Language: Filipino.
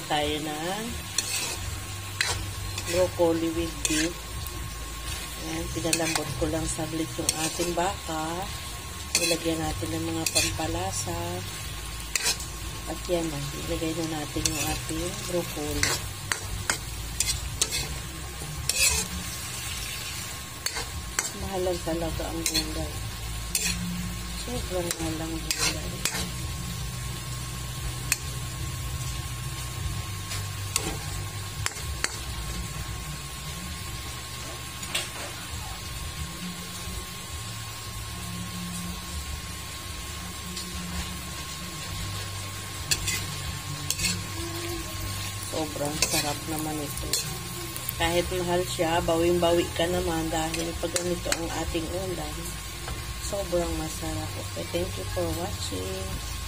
tayo ng broccoli with beef. Ayan, pinalambot ko lang saglit yung ating baka. Ilagyan natin ng mga pampalasa. At yan na, ilagay na natin yung ating broccoli. Mahal talaga ang gulay. Sobrang mahal ang gulay. Sobrang sarap naman ito. Kahit mahal siya, bawing-bawi ka naman dahil pag ganito ang ating ulam, sobrang masarap. Okay, thank you for watching.